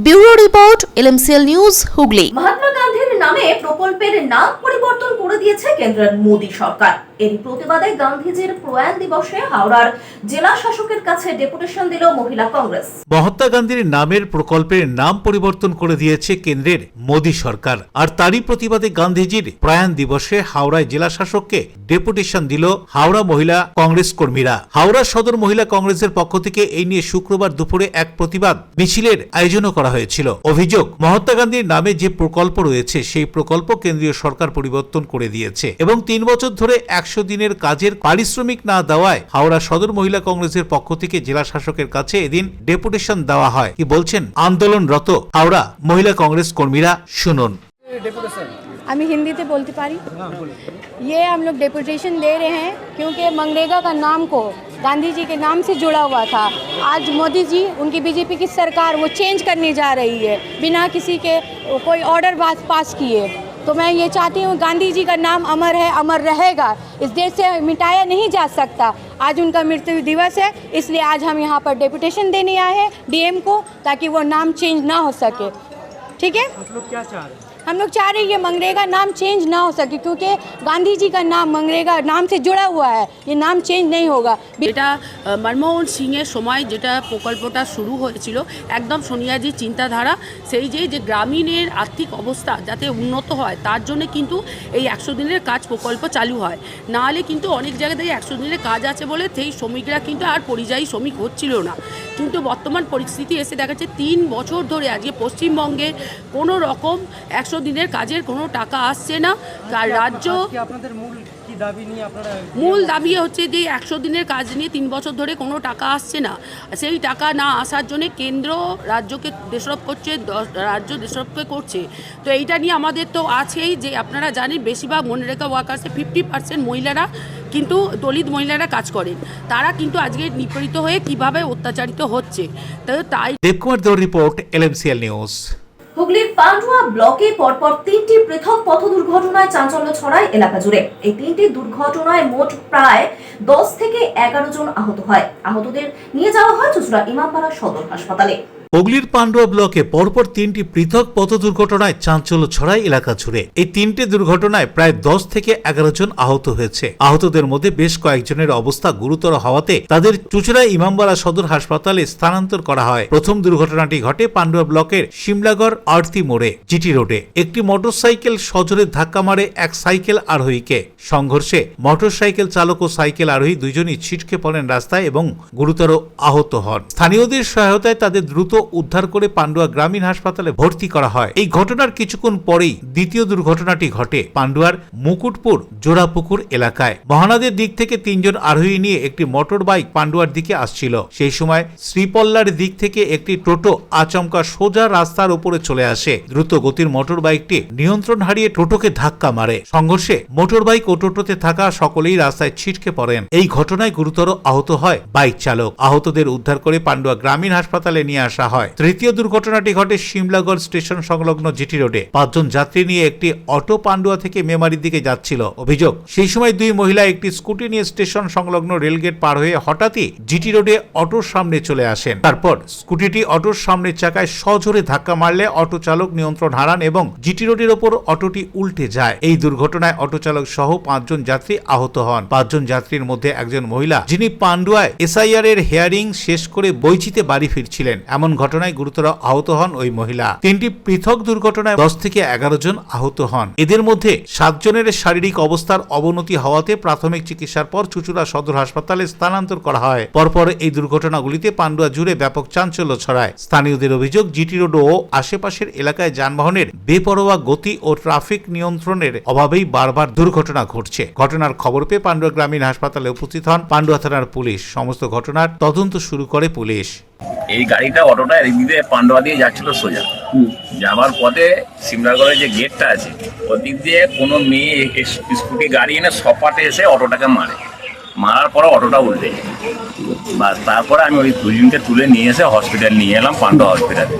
Bureau report, LMCL news, Hooghly. Mahatma গান্ধীর নামে প্রকল্পের নাম পরিবর্তন করে করে দিয়েছে কেন্দ্রের মোদী সরকার। এর প্রতিবাদে গান্ধীজির প্রয়াণ দিবসে হাওড়ার জেলা শাসকের কাছে ডেপুটেশন দিল মহিলা কংগ্রেস। মহাত্মা গান্ধীর নামের প্রকল্পের নাম পরিবর্তন করে দিয়েছে কেন্দ্রের মোদী সরকার, আর তারই প্রতিবাদে গান্ধীজির প্রয়াণ দিবসে হাওড়ায় জেলা শাসককে ডেপুটেশন দিল হাওড়া মহিলা কংগ্রেস কর্মীরা। হাওড়া সদর মহিলা কংগ্রেসের পক্ষ থেকে এই নিয়ে শুক্রবার দুপুরে এক প্রতিবাদ মিছিলের আয়োজনও করা হয়েছিল। অভিযোগ, মহাত্মা গান্ধীর নামে যে প্রকল্প রয়েছে সেই প্রকল্প কেন্দ্রীয় সরকার পরিবর্তন করে দিয়েছে এবং 3 বছর ধরে 100 দিনের কাজের পারিশ্রমিক না দেওয়ায় হাওড়া সদর মহিলা কংগ্রেসের পক্ষ থেকে জেলা শাসকের কাছে এদিন ডেপুটেশন দেওয়া হয়। কি বলছেন আন্দোলনরত হাওড়া মহিলা কংগ্রেস কর্মীরা, শুনুন। আমি হিंदीতে बोलते पारी। ये हम लोग डेपुटेशन दे रहे हैं क्योंकि मनरेगा का नाम को गांधी जी के नाम से जुड़ा हुआ था। आज मोदी जी, उनकी बीजेपी की सरकार वो चेंज करने जा रही है बिना किसी के कोई ऑर्डर पास किए। तो मैं ये चाहती हूँ गांधी जी का नाम अमर है, अमर रहेगा, इस देश से मिटाया नहीं जा सकता। आज उनका मृत्यु दिवस है, इसलिए आज हम यहाँ पर डेपुटेशन देने आए हैं डीएम को, ताकि वो नाम चेंज ना हो सके। ठीक है, आप लोग क्या चाह रहे हैं? हम लोग चाह रहे हैं ये मनरेगा नाम चेंज ना हो सके, क्योंकि गांधी जी का नाम मनरेगा नाम से जुड़ा हुआ है, ये नाम चेंज नहीं होगा। এটা মনমোহন সিংয়ের সময় যেটা প্রকল্পটা শুরু হয়েছিল, একদম সোনিয়াজির চিন্তাধারা, সেই যে গ্রামীণের আর্থিক অবস্থা যাতে উন্নত হয় তার জন্য কিন্তু এই 100 দিনের কাজ প্রকল্প চালু হয়। নাহলে কিন্তু অনেক জায়গায় 100 দিনের কাজ আছে বলে সেই শ্রমিকরা কিন্তু আর পরিযায়ী শ্রমিক হচ্ছিল না। কিন্তু বর্তমান পরিস্থিতি এসে দেখা যাচ্ছে 3 বছর ধরে আজকে পশ্চিমবঙ্গে কোনো রকম 100 দিনের কাজের কোনো টাকা আসছে না। আর রাজ্য আপনাদের মূল দাবি হচ্ছে যে 100 দিনের কাজ নিয়ে 3 বছর ধরে কোনো টাকা আসছে না। সেই টাকা না আসার জন্য কেন্দ্র রাজ্যকে দোষারোপ করছে, রাজ্য দোষারোপ করছে। তো এইটা নিয়ে আমাদের তো আছেই যে আপনারা জানেন বেশিরভাগ মনরেগা ওয়ার্কার্সে 50% মহিলারা কিন্তু দলিত মহিলারা কাজ করেন, তারা কিন্তু আজকে নিপীড়িত হয়ে কিভাবে অত্যাচারিত হচ্ছে। তো তাই দেবকুমার দেওর রিপোর্ট, LMCL নিউজ। হুগলির পান্ডুয়া ব্লকে পরপর 3টি পৃথক পথ দুর্ঘটনায় চাঞ্চল্য ছড়ায় এলাকা জুড়ে। এই 3টি দুর্ঘটনায় মোট প্রায় 10 থেকে 11 জন আহত হয়। আহতদের নিয়ে যাওয়া হয় চুঁচুড়া ইমামবাড়া সদর হাসপাতালে। হুগলির পান্ডুয়া ব্লকে পরপর 3টি পৃথক পথ দুর্ঘটনায় চাঞ্চল্য ছড়ায় এলাকা জুড়ে। এই 3টে দুর্ঘটনায় প্রায় 10 থেকে 11 জন আহত হয়েছে। আহতদের মধ্যে বেশ কয়েকজনের অবস্থা গুরুতর হওয়াতে তাদের চুঁচুড়া ইমামবাড়া সদর হাসপাতালে স্থানান্তর করা হয়। প্রথম দুর্ঘটনাটি ঘটে পান্ডুয়া ব্লকের শিমলাগড় আরতি মোড়ে জিটি রোডে। একটি মোটরসাইকেল সজোরে ধাক্কা মারে এক সাইকেল আরোহীকে। সংঘর্ষে মোটরসাইকেল চালক ও সাইকেল আরোহী দুজনই ছিটকে পড়েন রাস্তায় এবং গুরুতর আহত হন। স্থানীয়দের সহায়তায় তাদের দ্রুত উদ্ধার করে পান্ডুয়া গ্রামীণ হাসপাতালে ভর্তি করা হয়। এই ঘটনার কিছুক্ষণ পরেই দ্বিতীয় দুর্ঘটনাটি ঘটে পান্ডুয়ার মুকুটপুর জোড়াপুকুর এলাকায়। মহানাদের দিক থেকে 3 জন আরোহী নিয়ে একটি মোটর বাইক পান্ডুয়ার দিকে আসছিল। সেই সময় শ্রীপল্লার দিক থেকে একটি টোটো আচমকা সোজা রাস্তার উপরে চলে আসে। দ্রুত গতির মোটর বাইকটি নিয়ন্ত্রণ হারিয়ে টোটোকে ধাক্কা মারে। সংঘর্ষে মোটর বাইক ও টোটোতে থাকা সকলেই রাস্তায় ছিটকে পড়েন। এই ঘটনায় গুরুতর আহত হয় বাইক চালক। আহতদের উদ্ধার করে পান্ডুয়া গ্রামীণ হাসপাতালে নিয়ে আসা হয়। তৃতীয় দুর্ঘটনাটি ঘটে শিমলাগড় স্টেশন সংলগ্ন জিটি রোডে। 5 জন যাত্রী নিয়ে একটি অটো পান্ডুয়া থেকে মেমারির দিকে যাচ্ছিল। অভিযোগ, সেই সময় 2 মহিলা একটি স্কুটি নিয়ে স্টেশন সংলগ্ন রেলগেট পার হয়ে হঠাৎই জিটি রোডে অটোর সামনে চলে আসেন। তারপর স্কুটিটি অটোর সামনের চাকায় সজোরে ধাক্কা মারলে অটো চালক নিয়ন্ত্রণ হারান এবং জিটি রোডের ওপর অটোটি উল্টে যায়। এই দুর্ঘটনায় অটো চালক সহ 5 জন যাত্রী আহত হন। 5 জন যাত্রীর মধ্যে একজন মহিলা, যিনি পান্ডুয়ায় SIR এর হিয়ারিং শেষ করে বইচিতে বাড়ি ফিরছিলেন। এমন ঘটনায় গুরুতর আহত হন ওই মহিলা। 3টি পৃথক দুর্ঘটনায় 10 থেকে 11 জন আহত হন। এদের মধ্যে 7 জনের শারীরিক অবস্থার অবনতি হওয়াতে প্রাথমিক চিকিৎসার পর চুঁচুড়া সদর হাসপাতালে স্থানান্তর করা হয়। পরপর এই দুর্ঘটনাগুলিতে পান্ডুয়া জুড়ে ব্যাপক চাঞ্চল্য ছড়ায়। স্থানীয়দের অভিযোগ, জিটি রোড ও আশেপাশের এলাকায় যানবাহনের বেপরোয়া গতি ও ট্রাফিক নিয়ন্ত্রণের অভাবেই বারবার দুর্ঘটনা ঘটছে। ঘটনার খবর পেয়ে পান্ডুয়া গ্রামীণ হাসপাতালে উপস্থিত হন পান্ডুয়া থানার পুলিশ। সমস্ত ঘটনার তদন্ত শুরু করে পুলিশ। এই গাড়িটা অটোটা এদিক দিয়ে পান্ডুয়া দিয়ে যাচ্ছিল সোজা। যাওয়ার পথে সিমলাগড়ের যে গেটটা আছে ওদিক দিয়ে কোনো মেয়ে স্কুটি গাড়ি এনে সপাটে এসে অটোটাকে মারার পরে অটোটা উল্টে যায়। তারপরে আমি ওই 2 জনকে তুলে নিয়ে এসে হসপিটাল নিয়ে এলাম, পান্ডুয়া হসপিটালে।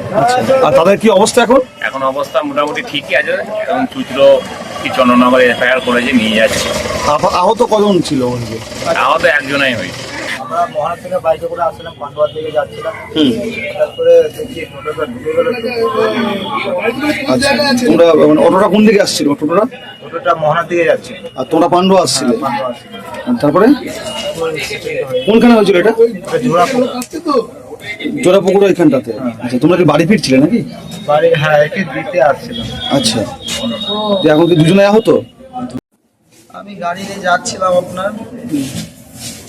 আর তাদের কি অবস্থা এখন? এখন অবস্থা মোটামুটি ঠিকই আছে। এখন চুচড়ো কি চন্দননগরে FIR করেছে, নিয়ে যাচ্ছে। আহত কজন ছিল? আহত একজনাই হয়েছে। আমরা মহারাজ থেকে বাইকে করে আসছিলাম, পান্ডুয়ার দিকে যাচ্ছিলাম। তারপরে দেখি টোটোটা ঢুকে গেল। আচ্ছা, তোমরা অটোটা কোন দিকে আসছিল? টোটোটা মহারাজ দিকে যাচ্ছে, আর তোমরা পান্ডুয়া আসছিলে? পান্ডুয়া আসছিল। তারপরে কোনখানে হয়েছিল এটা? জোড়াপুকুর এখানটাতে। আচ্ছা, তোমরা কি বাড়ি ফিরছিলে নাকি? বাড়ি, হ্যাঁ, একে দিতে আসছিলাম। আচ্ছা, এখন কি দুজনে আহত? আমি গাড়ি নিয়ে যাচ্ছিলাম আপনার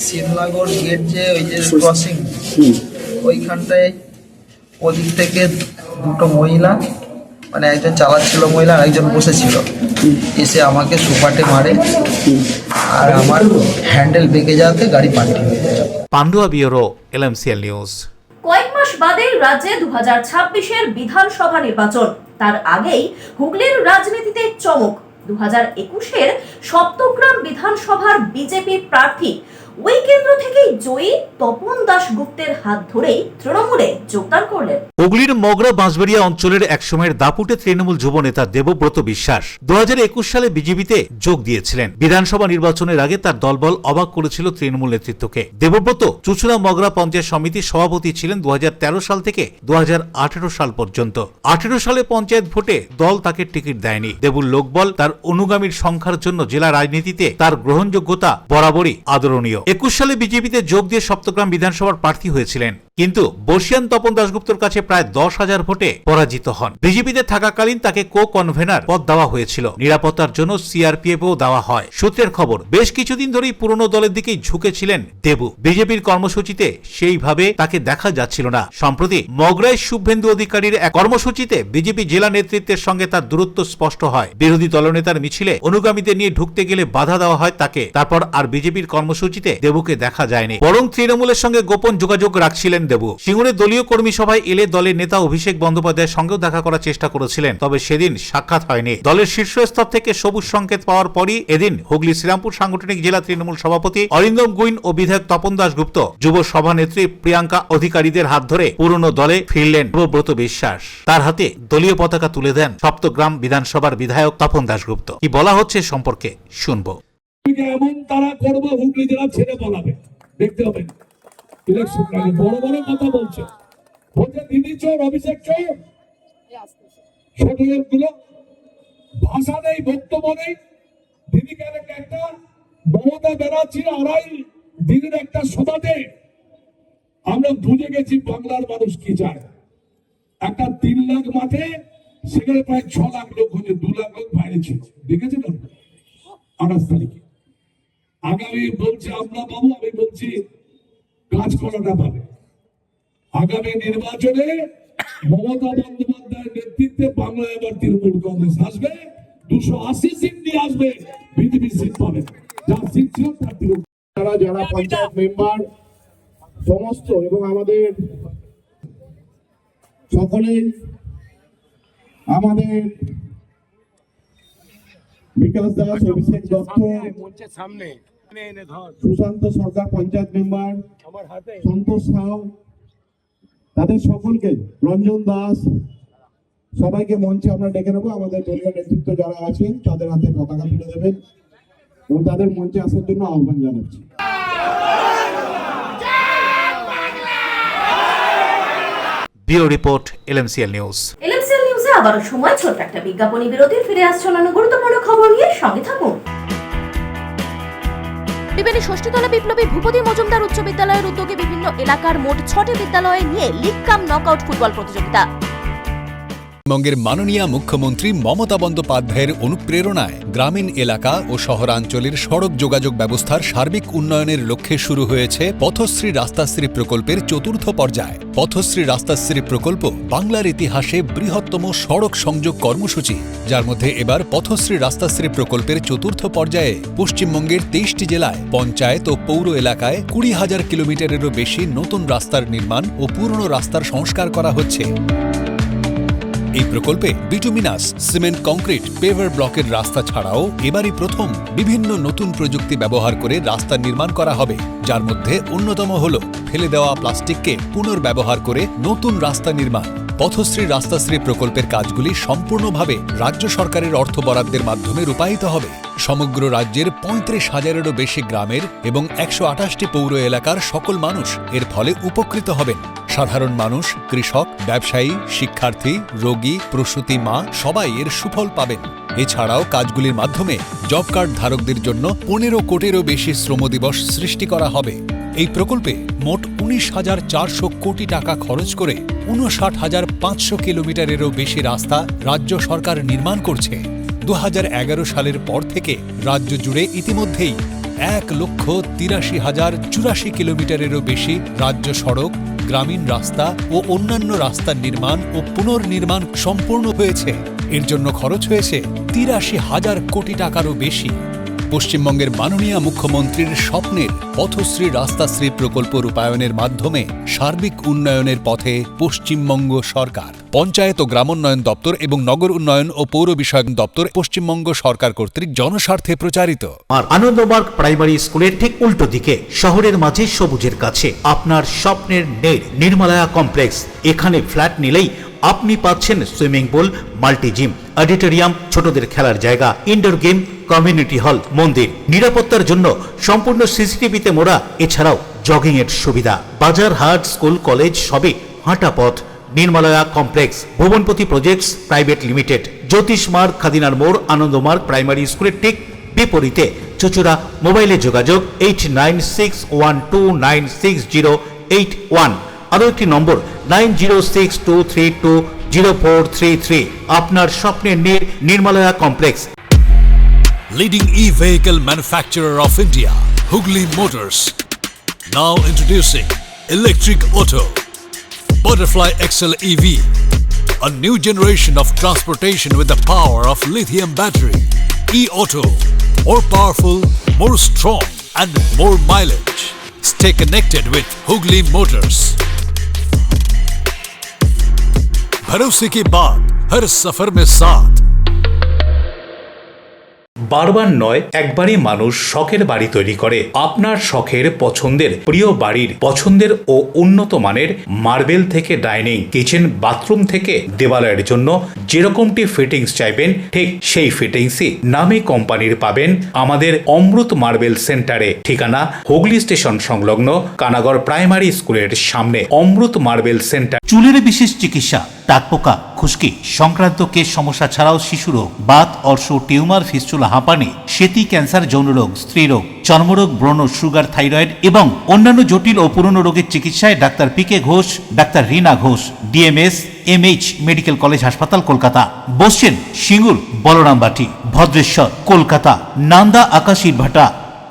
শিবনগর গেট, যে ওই যে ক্রসিং, ওইখানটায় ওদিক থেকে দুটো মহিলা, মানে একজন চালাচ্ছিল মহিলা আর একজন বসেছিল, এসে আমাকে সুপাটে মারে আর আমার হ্যান্ডেল বেঁকে যাতে গাড়ি পাল্টি হয়ে যায়। Pandua bureau, LMCL news. কয়েক মাস বাদে রাজ্যে 2026-এর বিধানসভা নির্বাচন, তার আগেই হুগলির রাজনীতিতে চমক। 2021-এর সপ্তগ্রাম বিধানসভার বিজেপি প্রার্থী ওই কেন্দ্র থেকেই জয়ী তপন দাশগুপ্তের হাত ধরেই তৃণমূলে যোগদান করলেন। হুগলির মগরা বাঁশবাড়িয়া অঞ্চলের একসময়ের দাপুটে তৃণমূল যুব নেতা দেবব্রত বিশ্বাস 2021 সালে বিজেপিতে যোগ দিয়েছিলেন। বিধানসভা নির্বাচনের আগে তার দলবল অবাক করেছিল তৃণমূল নেতৃত্বকে। দেবব্রত চুচুড়া মগরা পঞ্চায়েত সমিতির সভাপতি ছিলেন 2013 সাল থেকে 2018 সাল পর্যন্ত। 18 সালে পঞ্চায়েত ভোটে দল তাকে টিকিট দেয়নি। দেবুর লোকবল, তার অনুগামীর সংখ্যার জন্য জেলা রাজনীতিতে তার গ্রহণযোগ্যতা বরাবরই আদরণীয়। 21 সালে বিজেপিতে যোগ দিয়ে সপ্তগ্রাম বিধানসভার প্রার্থী হয়েছিলেন, কিন্তু বর্ষিয়ান তপন দাশগুপ্তর কাছে প্রায় 10,000 ভোটে পরাজিত হন। বিজেপিতে থাকাকালীন তাকে কো-কনভেনার পদ দেওয়া হয়েছিল। নিরাপত্তার জন্য CRPF-ও দেওয়া হয়। সূত্রের খবর, বেশ কিছুদিন ধরেই পুরনো দলের দিকেই ঝুঁকেছিলেন দেবু। বিজেপির কর্মসূচিতে সেইভাবে তাকে দেখা যাচ্ছিল না। সম্প্রতি মগরায় শুভেন্দু অধিকারীর এক কর্মসূচিতে বিজেপি জেলা নেতৃত্বের সঙ্গে তার দূরত্ব স্পষ্ট হয়। বিরোধী দলনেতার মিছিলে অনুগামীদের নিয়ে ঢুকতে গেলে বাধা দেওয়া হয় তাকে। তারপর আর বিজেপির কর্মসূচিতে দেবুকে দেখা যায়নি, বরং তৃণমূলের সঙ্গে গোপন যোগাযোগ রাখছিলেন দেবু। সিঙ্গুরে দলীয় কর্মী সভায় এলে দলের নেতা অভিষেক বন্দ্যোপাধ্যায়ের সঙ্গেও দেখা করার চেষ্টা করেছিলেন, তবে সেদিন সাক্ষাৎ হয়নি। দলের শীর্ষস্তর থেকে সবুজ সংকেত পাওয়ার পরই এদিন হুগলি শ্রীরামপুর সাংগঠনিক জেলা তৃণমূল সভাপতি অরিন্দম গুইন ও বিধায়ক তপন দাশগুপ্ত যুব সভানেত্রী প্রিয়াঙ্কা অধিকারীদের হাত ধরে পুরনো দলে ফিরলেন দেবব্রত বিশ্বাস। তার হাতে দলীয় পতাকা তুলে দেন সপ্তগ্রাম বিধানসভার বিধায়ক তপন দাশগুপ্ত। কি বলা হচ্ছে সম্পর্কে শুনবো। এমন তারা করবো হুগলি জেলা ছেড়ে পালাবে, দেখতে হবে। ইলেকশন আগে বড় বড় কথা বলছে, বলছে দিদি চোর, অভিষেক চোর। ছোট লোকগুলো ভাষা নেই, বক্তব্য নেই। দিদি ক্যারেক্টার একটা মমতা ব্যানার্জি 2.5 দিনের একটা সভাতে আমরা বুঝে গেছি বাংলার মানুষ কি চায়। একটা 3 লাখ মাঠে সেখানে প্রায় 6 লাখ লোক হচ্ছে, 2 লাখ লোক বাইরে ছিল, দেখেছেন 28 তারিখে। আগামী বলছে আমরা পাবো, আমি বলছি কাজ করাটা পাবে। আগামী নির্বাচনে মমতা বন্দ্যোপাধ্যায়ের নেতৃত্বে বাংলায় এবার তৃণমূল কংগ্রেস আসবে, 280 সিট নিয়ে আসবে, বিজেপি সিট পাবে। যার সিট ছিল তার তৃণমূল। যারা পঞ্চায়েত মেম্বার সমস্ত এবং আমাদের সকলেই, আমাদের বিকাশ দাস, অভিষেক দত্ত, সামনে সুশান্ত সরকার পঞ্চায়েত মেম্বার, সন্তোষ সাউ, তাদের সকলকে, রঞ্জন দাস, সবাইকে মঞ্চে আমরা ডেকে নেবো। আমাদের দলীয় নেতৃত্ব যারা আছেন তাদের হাতে পতাকা তুলে দেবেন এবং তাদের মঞ্চে আসার জন্য আহ্বান জানাচ্ছি। Bureau report, LMCL news. LMCL নিউজে আবারও সময় ছোট্ট একটা বিজ্ঞাপনী বিরতির। ফিরে আসছে অন্যান্য গুরুত্বপূর্ণ খবর নিয়ে, সঙ্গে থাকুন। ত্রিবেণী ষষ্ঠীতলা বিপ্লবী ভূপতি মজুমদার উচ্চ বিদ্যালয়ের উদ্যোগে বিভিন্ন এলাকার মোট 6টি বিদ্যালয়ে নিয়ে লিগ কাম নকআউট ফুটবল প্রতিযোগিতা। পশ্চিমবঙ্গের মাননীয় মুখ্যমন্ত্রী মমতা বন্দ্যোপাধ্যায়ের অনুপ্রেরণায় গ্রামীণ এলাকা ও শহরাঞ্চলের সড়ক যোগাযোগ ব্যবস্থার সার্বিক উন্নয়নের লক্ষ্যে শুরু হয়েছে পথশ্রী রাস্তাশ্রী প্রকল্পের 4র্থ পর্যায়। পথশ্রী রাস্তাশ্রী প্রকল্প বাংলার ইতিহাসে বৃহত্তম সড়ক সংযোগ কর্মসূচি, যার মধ্যে এবার পথশ্রী রাস্তাশ্রী প্রকল্পের 4র্থ পর্যায়ে পশ্চিমবঙ্গের 23টি জেলায় পঞ্চায়েত ও পৌর এলাকায় 20,000 কিলোমিটারেরও বেশি নতুন রাস্তার নির্মাণ ও পুরনো রাস্তার সংস্কার করা হচ্ছে। এই প্রকল্পে বিটুমিনাস, সিমেন্ট, কংক্রিট, পেভার ব্লকের রাস্তা ছাড়াও এবারই প্রথম বিভিন্ন নতুন প্রযুক্তি ব্যবহার করে রাস্তা নির্মাণ করা হবে, যার মধ্যে অন্যতম হল ফেলে দেওয়া প্লাস্টিককে পুনর্ব্যবহার করে নতুন রাস্তা নির্মাণ। পথশ্রী রাস্তাশ্রী প্রকল্পের কাজগুলি সম্পূর্ণভাবে রাজ্য সরকারের অর্থ বরাদ্দের মাধ্যমে রূপায়িত হবে। সমগ্র রাজ্যের ৩৫,০০০-এরও বেশি গ্রামের এবং ১২৮টি পৌর এলাকার সকল মানুষ এর ফলে উপকৃত হবেন। সাধারণ মানুষ, কৃষক, ব্যবসায়ী, শিক্ষার্থী, রোগী, প্রসূতি মা সবাই এর সুফল পাবেন। এছাড়াও কাজগুলির মাধ্যমে জব কার্ড ধারকদের জন্য ১৫ কোটিরও বেশি শ্রম দিবস সৃষ্টি করা হবে। এই প্রকল্পে মোট ১৯,৪০০ কোটি টাকা খরচ করে ৫৯,৫০০ কিলোমিটারেরও বেশি রাস্তা রাজ্য সরকার নির্মাণ করছে। ২০১১ সালের পর থেকে রাজ্য জুড়ে ইতিমধ্যেই ১,৮৩,০৮৪ কিলোমিটারেরও বেশি রাজ্য সড়ক, গ্রামীণ রাস্তা ও অন্যান্য রাস্তার নির্মাণ ও পুনর্নির্মাণ সম্পূর্ণ হয়েছে। এর জন্য খরচ হয়েছে ৮৩,০০০ কোটি টাকারও বেশি। পশ্চিমবঙ্গের মাননীয় মুখ্যমন্ত্রীর স্বপ্নের পথশ্রী রাস্তাশ্রী প্রকল্প রূপায়ণের মাধ্যমে সার্বিক উন্নয়নের পথে পশ্চিমবঙ্গ সরকার। পঞ্চায়েত ও গ্রামোন্নয়ন দপ্তর এবং নগর উন্নয়ন ও পৌর বিষয়ক দপ্তর পশ্চিমবঙ্গ সরকার কর্তৃক জনস্বার্থে প্রচারিত। আর আনন্দমার্গ প্রাইমারি স্কুলের ঠিক উল্টো দিকে শহরের মাঝে সবুজের কাছে আপনার স্বপ্নের নেট নির্মলায়া কমপ্লেক্স। এখানে ফ্ল্যাট নিলেই আপনি পাচ্ছেন swimming pool, multi gym, auditorium, ছোটদের খেলার জায়গা, ইনডোর গেম, কমিউনিটি হল, মন্দির, নিরাপত্তার জন্য সম্পূর্ণ সিসিটিভিতে মোড়া, এছাড়াও জগিং এর সুবিধা, বাজার, হাট, স্কুল, কলেজ সবই হাঁটা পথ। নির্মলায়া কমপ্লেক্স, ভুবনপতি প্রজেক্টস প্রাইভেট লিমিটেড, জ্যোতিষ মার্গ, খাদিনার মোড়, আনন্দমার্গ প্রাইমারি স্কুলের ঠিক বিপরীতে, চুচুড়া। মোবাইলে যোগাযোগ 8961296081। আরও একটি নম্বর 9062320433। আপনার স্বপ্নের নির্মলায়া complex. Leading e-vehicle manufacturer of India, Hugli Motors. Now introducing Electric Auto, Butterfly XL EV, a new generation of transportation with the power of lithium battery. E-Auto, more powerful, more strong and more mileage. Stay connected with Hugli Motors. भरोसे के बाद हर सफर में साथ। বারবার নয়, একবারই মানুষ শখের বাড়ি তৈরি করে। আপনার শখের পছন্দের প্রিয় বাড়ির পছন্দের ও উন্নত মানের মার্বেল থেকে ডাইনিং, কিচেন, বাথরুম থেকে দেওয়ালের জন্য যেরকমটি ফিটিংস চাইবেন ঠিক সেই ফিটিংসই নামী কোম্পানির পাবেন আমাদের অমৃত মার্বেল সেন্টারে। ঠিকানা হুগলি স্টেশন সংলগ্ন কানাগড় প্রাইমারি স্কুলের সামনে। অমৃত মার্বেল সেন্টার। চুলের বিশেষ চিকিৎসা, টাকপোকা, খুশকি সংক্রান্ত কেশ সমস্যা ছাড়াও শিশুরোগ, বাত, অর্শ, টিউমার, ফিস্টুলা, হাঁপানি, সেতি, ক্যান্সার, যৌনরোগ, স্ত্রীরোগ, চর্মরোগ, ব্রণ, সুগার, থাইরয়েড এবং অন্যান্য জটিল ও পুরনো রোগের চিকিৎসায় doctor PK Ghosh, doctor Rina Ghosh, DMS MH medical college হাসপাতাল, কলকাতা। বসছেন সিঙ্গুর, বলরামবাটি, ভদ্রেশ্বর, কলকাতা, নান্দা, আকাশ ইটভাটা,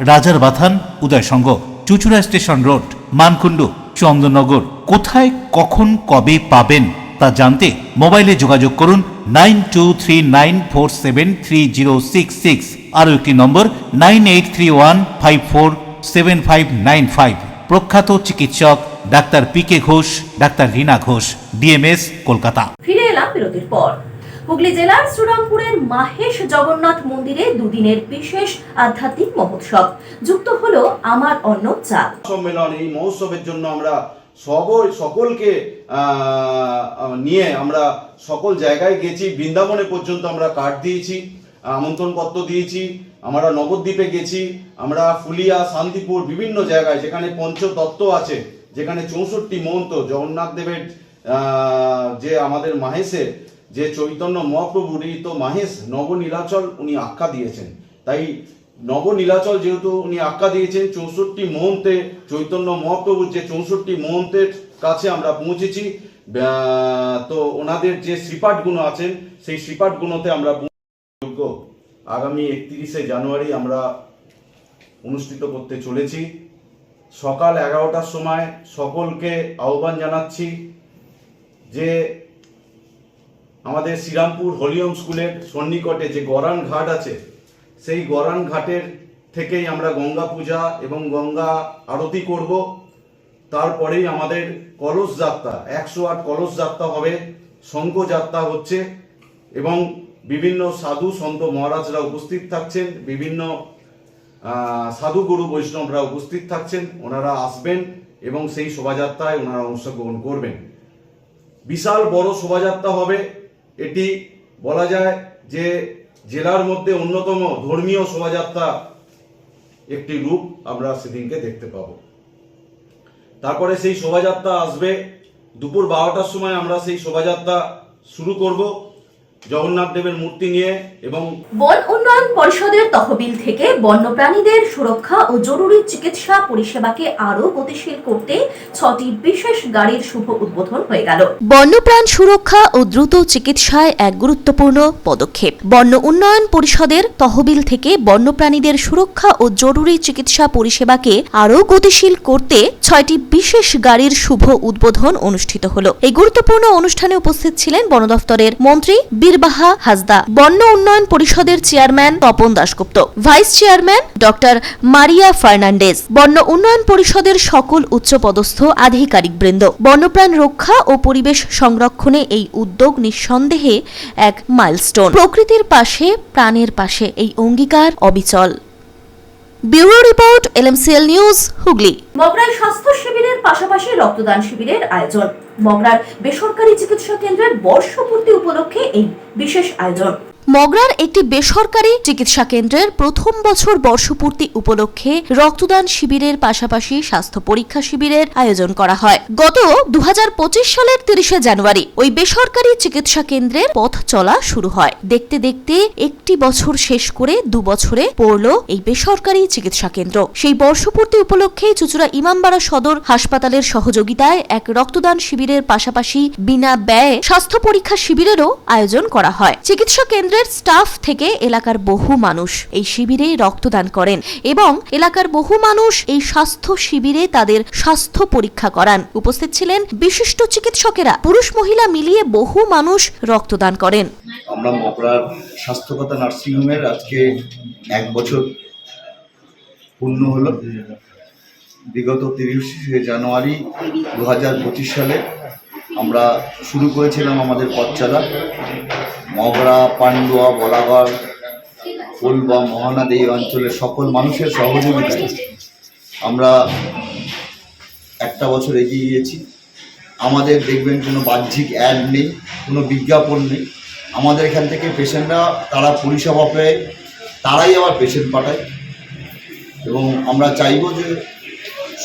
রাজার বাথান, উদয়সঙ্গ, চুচুড়া স্টেশন রোড, মানকুণ্ডু, চন্দননগর। কোথায়, কখন, কবে পাবেন তা জানতে মোবাইলে যোগাযোগ করুন 9239473066। আরও একটি নম্বর 9831547595। প্রখ্যাত চিকিৎসক doctor PK Ghosh, doctor Rina Ghosh, DMS, Kolkata. ফিরে এলাম বিরতির পর। হুগলি জেলার শ্রীরামপুরের মাহেশ জগন্নাথ মন্দিরে দুদিনের বিশেষ আধ্যাত্মিক মহোৎসব। যুক্ত হলো আমার অন্ন চাল সম্মেলন। এই মহোৎসবের জন্য আমরা সকলকে নিয়ে আমরা সকল জায়গায় গেছি। বৃন্দাবনে পর্যন্ত আমরা কার্ড দিয়েছি, আমন্ত্রণ পত্র দিয়েছি। আমরা নবদ্বীপে গেছি, আমরা ফুলিয়া, শান্তিপুর, বিভিন্ন জায়গায় যেখানে পঞ্চতত্ত্ব আছে, যেখানে 64 মহন্ত জগন্নাথ দেবের যে আমাদের মাহেশের যে চৈতন্য মহাপ্রভুর তো মাহেশ নবনীলাচল উনি আখ্যা দিয়েছেন। তাই নবনীলাচল যেহেতু উনি আখ্যা দিয়েছেন, 64 মহন্তে চৈতন্য মহাপ্রভুর যে 64 মহন্তের কাছে আমরা পৌঁছেছি। তো ওনাদের যে শ্রীপাঠগুলো আছেন সেই শ্রীপাঠগুলোতে আমরা যোগ্য আগামী 31শে জানুয়ারি আমরা অনুষ্ঠিত করতে চলেছি। সকাল 11টার সময় সকলকে আহ্বান জানাচ্ছি যে আমাদের শ্রীরামপুর হলিওম স্কুলের সন্নিকটে যে গরান ঘাট আছে, সেই গরান ঘাটের থেকেই আমরা গঙ্গা পূজা এবং গঙ্গা আরতি করব। তারপরেই আমাদের কলস যাত্রা, 108 কলস যাত্রা হবে, শঙ্খ যাত্রা হচ্ছে এবং বিভিন্ন সাধু সন্ত মহারাজরা উপস্থিত থাকছেন, বিভিন্ন সাধু গুরু বৈষ্ণবরা উপস্থিত থাকছেন। ওনারা আসবেন এবং সেই শোভাযাত্রায় ওনারা অংশগ্রহণ করবেন। বিশাল বড় শোভাযাত্রা হবে। এটি বলা যায় যে জেলার মধ্যে অন্যতম ধর্মীয় শোভাযাত্রা একটি রূপ আমরা সেদিনকে দেখতে পাবো। তারপরে সেই শোভাযাত্রা আসবে দুপুর 12টার সময়। আমরা সেই শোভাযাত্রা শুরু করব জগন্নাথ দেবের মূর্তি নিয়ে এবং বন উন্নয়ন পরিষদের তহবিল থেকে বন্যপ্রাণীদের সুরক্ষা ও জরুরি চিকিৎসা পরিষেবাকে আরো গতিশীল করতে 6টি বিশেষ গাড়ির শুভ উদ্বোধন হয়ে গেল। বন্যপ্রাণ সুরক্ষা ও দ্রুত চিকিৎসায় এক গুরুত্বপূর্ণ পদক্ষেপ। বন্য উন্নয়ন পরিষদের তহবিল থেকে বন্যপ্রাণীদের সুরক্ষা ও জরুরি চিকিৎসা পরিষেবাকে আরো গতিশীল করতে 6টি বিশেষ গাড়ির শুভ উদ্বোধন অনুষ্ঠিত হল। এই গুরুত্বপূর্ণ অনুষ্ঠানে উপস্থিত ছিলেন বন দফতরের মন্ত্রী বীরবাহা হাসদা, বন্য উন্নয়ন পরিষদের chairman Tapan Dasgupta, vice chairman doctor Maria Fernandez, বন্য উন্নয়ন পরিষদের সকল উচ্চপদস্থ আধিকারিকবৃন্দ। বন্যপ্রাণ রক্ষা ও পরিবেশ সংরক্ষণে এই উদ্যোগ নিঃসন্দেহে এক মাইলস্টোন। প্রকৃতির পাশে প্রাণের পাশে এই অঙ্গীকার অবিচল। Bureau report, LMCL news, Hooghly. মগরায় স্বাস্থ্য শিবিরের পাশাপাশি রক্তদান শিবিরের আয়োজন। মগরার বেসরকারি চিকিৎসা কেন্দ্রের বর্ষপূর্তি উপলক্ষে এই বিশেষ আয়োজন। মগরার একটি বেসরকারি চিকিৎসা কেন্দ্রের প্রথম বছর বর্ষপূর্তি উপলক্ষে রক্তদান শিবিরের পাশাপাশি স্বাস্থ্য পরীক্ষা শিবিরের আয়োজন করা হয়। গত 2025 সালের 30শে জানুয়ারি ওই বেসরকারি চিকিৎসা কেন্দ্রের পথ চলা শুরু হয়। দেখতে দেখতে একটি বছর শেষ করে 2 বছরে পড়ল এই বেসরকারি চিকিৎসা কেন্দ্র। সেই বর্ষপূর্তি উপলক্ষে চুঁচুড়া ইমামবাড়া সদর হাসপাতালের সহযোগিতায় এক রক্তদান শিবিরের পাশাপাশি বিনা ব্যয়ে স্বাস্থ্য পরীক্ষা শিবিরেরও আয়োজন করা হয়। চিকিৎসা কেন্দ্রের স্টাফ থেকে এলাকার বহু মানুষ এই শিবিরে রক্তদান করেন এবং এলাকার বহু মানুষ এই স্বাস্থ্য শিবিরে তাদের স্বাস্থ্য পরীক্ষা করান। উপস্থিত ছিলেন বিশিষ্ট চিকিৎসকেরা। পুরুষ মহিলা মিলিয়ে বহু মানুষ রক্তদান করেন। আমরা মগরার স্বাস্থ্যকতা নার্সিংহোমের আজকে 1 বছর পূর্ণ হলো। বিগত 30শে জানুয়ারি 2025 সালে আমরা শুরু করেছিলাম আমাদের পথচলা। মগরা, পান্ডুয়া, বলাগড়, ফুলবা, মহানাদ এই অঞ্চলের সকল মানুষের সহযোগিতায় আমরা একটা বছর এগিয়ে গিয়েছি। আমাদের দেখবেন কোনো বাহ্যিক অ্যাড নেই, কোনো বিজ্ঞাপন নেই। আমাদের এখান থেকে পেশেন্টরা তারা পরিষেবা পেয়ে তারাই আবার পেশেন্ট পাঠায় এবং আমরা চাইব যে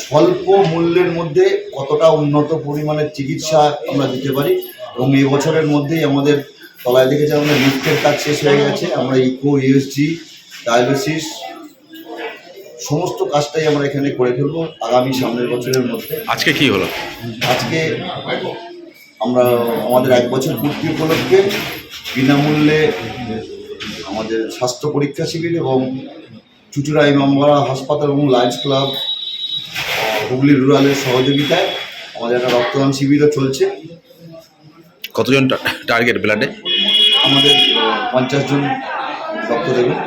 স্বল্প মূল্যের মধ্যে কতটা উন্নত পরিমাণের চিকিৎসা আমরা দিতে পারি। এবং এই বছরের মধ্যেই আমাদের তলায় দেখেছি আমাদের লিফটের কাজ শেষ হয়ে গেছে। আমরা ইকো, ESG, ডায়ালিসিস সমস্ত কাজটাই আমরা এখানে করে ফেলবো আগামী সামনের বছরের মধ্যে। আজকে কি হলো? আজকে আমরা আমাদের 1 বছর পূর্তি উপলক্ষে বিনামূল্যে আমাদের স্বাস্থ্য পরীক্ষা শিবির এবং চুঁচুড়া ইমামবাড়া হাসপাতাল এবং লায়ন্স ক্লাব হুগলি রুরালের সহযোগিতায় আমাদের একটা রক্তদান শিবিরও চলছে। কতজন টার্গেট ব্লাডে? আমাদের 50 জন রক্ত দেবেন।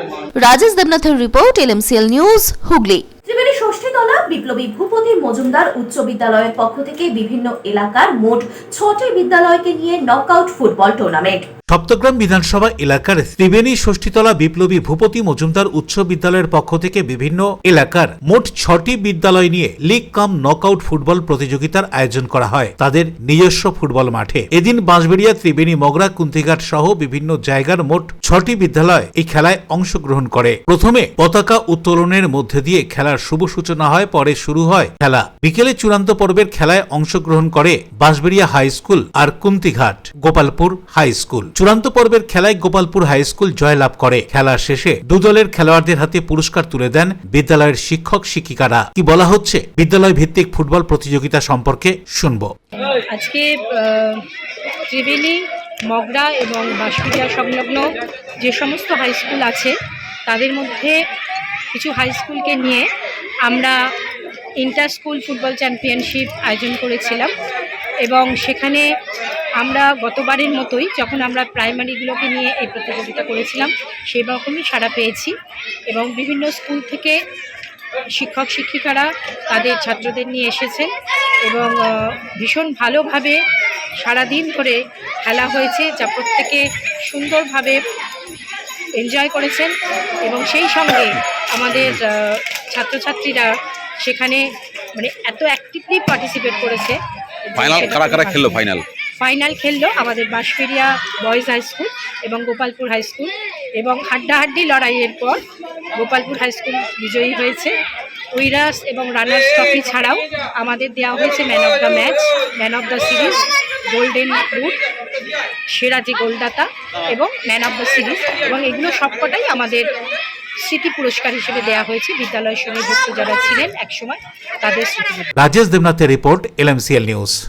রাজেশ দেবনাথের report, LMCL news, Hooghly. Tribeni Shashthitala বিপ্লবী ভূপতি মজুমদার উচ্চ বিদ্যালয়ের পক্ষ থেকে বিভিন্ন এলাকার মোট 6টি বিদ্যালয়কে নিয়ে নকআউট ফুটবল টুর্নামেন্ট। সপ্তগ্রাম বিধানসভা এলাকার ত্রিবেণী ষষ্ঠীতলা বিপ্লবী ভূপতি মজুমদার উচ্চ বিদ্যালয়ের পক্ষ থেকে বিভিন্ন এলাকার মোট 6টি বিদ্যালয় নিয়ে লিগ কাম নকআউট ফুটবল প্রতিযোগিতার আয়োজন করা হয় তাদের নিজস্ব ফুটবল মাঠে। এদিন বাঁশবেড়িয়া, ত্রিবেণী, মগরা, কুন্তিঘাট সহ বিভিন্ন জায়গার মোট 6টি বিদ্যালয় এই খেলায় অংশগ্রহণ করে। প্রথমে পতাকা উত্তোলনের মধ্যে দিয়ে খেলার শুভ সূচনা হয়, পরে শুরু হয় খেলা। বিকেলে চূড়ান্ত পর্বের খেলায় অংশগ্রহণ করে বাঁশবেড়িয়া হাই স্কুল আর কুন্তিঘাট গোপালপুর হাই স্কুল। চূড়ান্ত পর্বের খেলায় গোপালপুর হাই স্কুল জয়লাভ করে। খেলা শেষে দু দলের খেলোয়াড়দের হাতে পুরস্কার তুলে দেন বিদ্যালয়ের শিক্ষক শিক্ষিকারা। কি বলা হচ্ছে বিদ্যালয় ভিত্তিক ফুটবল প্রতিযোগিতা সম্পর্কে শুনবো। আজকে ত্রিবেণী, মগরা এবং বাঁশবেড়িয়া সংলগ্ন যে সমস্ত হাই স্কুল আছে তাদের মধ্যে কিছু হাই স্কুলকে নিয়ে আমরা ইন্টার স্কুল ফুটবল চ্যাম্পিয়নশিপ আয়োজন করেছিলাম এবং সেখানে আমরা গতবারের মতোই যখন আমরা প্রাইমারিগুলোকে নিয়ে এই প্রতিযোগিতা করেছিলাম সেই রকমই সাড়া পেয়েছি এবং বিভিন্ন স্কুল থেকে শিক্ষক শিক্ষিকারা তাদের ছাত্রদের নিয়ে এসেছেন এবং ভীষণ ভালোভাবে সারাদিন ধরে খেলা হয়েছে, যা প্রত্যেকে সুন্দরভাবে এনজয় করেছেন এবং সেই সঙ্গে আমাদের ছাত্রছাত্রীরা সেখানে মানে এত অ্যাক্টিভলি পার্টিসিপেট করেছে। ফাইনাল কারা কারা খেললো? ফাইনাল ফাইনাল খেললো আমাদের বাঁশবেড়িয়া বয়েজ হাই স্কুল এবং গোপালপুর হাই স্কুল, এবং হাড্ডাহাড্ডি লড়াইয়ের পর গোপালপুর হাই স্কুল বিজয়ী হয়েছে। উইনার্স এবং রানার্স ট্রফি ছাড়াও আমাদের দেওয়া হয়েছে man of the match, man of the series, golden boot, সেরা যে গোলদাতা এবং ম্যান অফ দ্য সিরিজ, এবং এগুলো সবকটাই আমাদের স্মৃতি পুরস্কার হিসেবে দেওয়া হয়েছে বিদ্যালয়ের সঙ্গে যুক্ত যারা ছিলেন একসময় তাদের স্মৃতি। রাজেশ দেবনাথের রিপোর্ট, LMCL নিউজ।